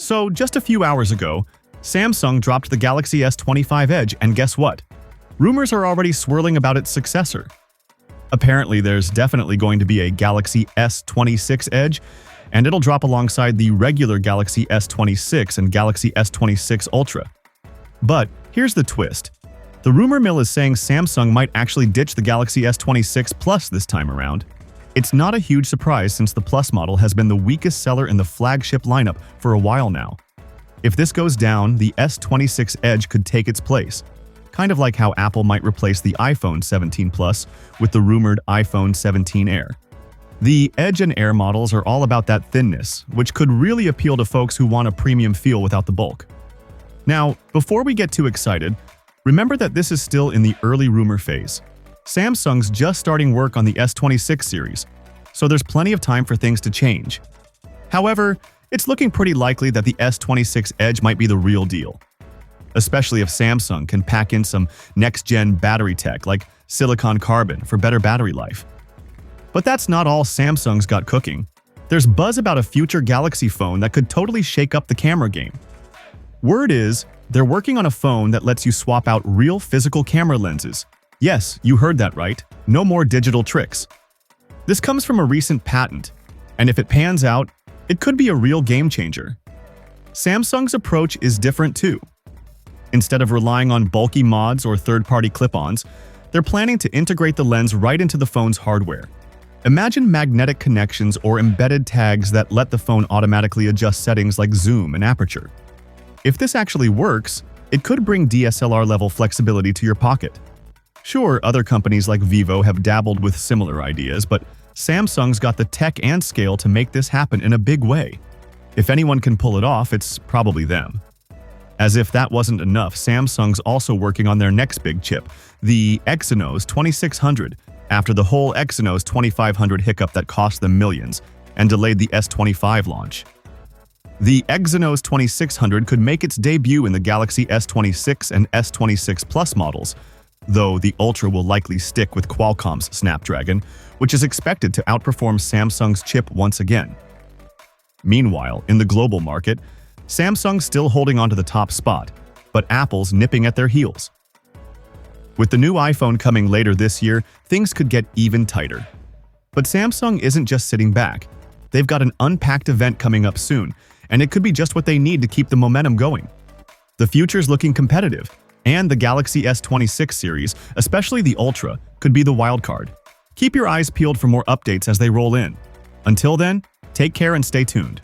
So, just a few hours ago, Samsung dropped the Galaxy S25 Edge, and guess what? Rumors are already swirling about its successor. Apparently, there's definitely going to be a Galaxy S26 Edge, and it'll drop alongside the regular Galaxy S26 and Galaxy S26 Ultra. But here's the twist. The rumor mill is saying Samsung might actually ditch the Galaxy S26 Plus this time around. It's not a huge surprise since the Plus model has been the weakest seller in the flagship lineup for a while now. If this goes down, the S26 Edge could take its place, kind of like how Apple might replace the iPhone 17 Plus with the rumored iPhone 17 Air. The Edge and Air models are all about that thinness, which could really appeal to folks who want a premium feel without the bulk. Now, before we get too excited, remember that this is still in the early rumor phase. Samsung's just starting work on the S26 series, so there's plenty of time for things to change. However, it's looking pretty likely that the S26 Edge might be the real deal, especially if Samsung can pack in some next-gen battery tech like silicon carbon for better battery life. But that's not all Samsung's got cooking. There's buzz about a future Galaxy phone that could totally shake up the camera game. Word is, they're working on a phone that lets you swap out real physical camera lenses. Yes, you heard that right. No more digital tricks. This comes from a recent patent, and if it pans out, it could be a real game changer. Samsung's approach is different too. Instead of relying on bulky mods or third-party clip-ons, they're planning to integrate the lens right into the phone's hardware. Imagine magnetic connections or embedded tags that let the phone automatically adjust settings like zoom and aperture. If this actually works, it could bring DSLR-level flexibility to your pocket. Sure, other companies like Vivo have dabbled with similar ideas, but Samsung's got the tech and scale to make this happen in a big way. If anyone can pull it off, it's probably them. As if that wasn't enough, Samsung's also working on their next big chip, the Exynos 2600, after the whole Exynos 2500 hiccup that cost them millions and delayed the S25 launch. The Exynos 2600 could make its debut in the Galaxy S26 and S26 Plus models, though the Ultra will likely stick with Qualcomm's Snapdragon, which is expected to outperform Samsung's chip once again. Meanwhile, in the global market, Samsung's still holding onto the top spot, but Apple's nipping at their heels. With the new iPhone coming later this year, things could get even tighter. But Samsung isn't just sitting back. They've got an unpacked event coming up soon, and it could be just what they need to keep the momentum going. The future's looking competitive, and the Galaxy S26 series, especially the Ultra, could be the wild card. Keep your eyes peeled for more updates as they roll in. Until then, take care and stay tuned.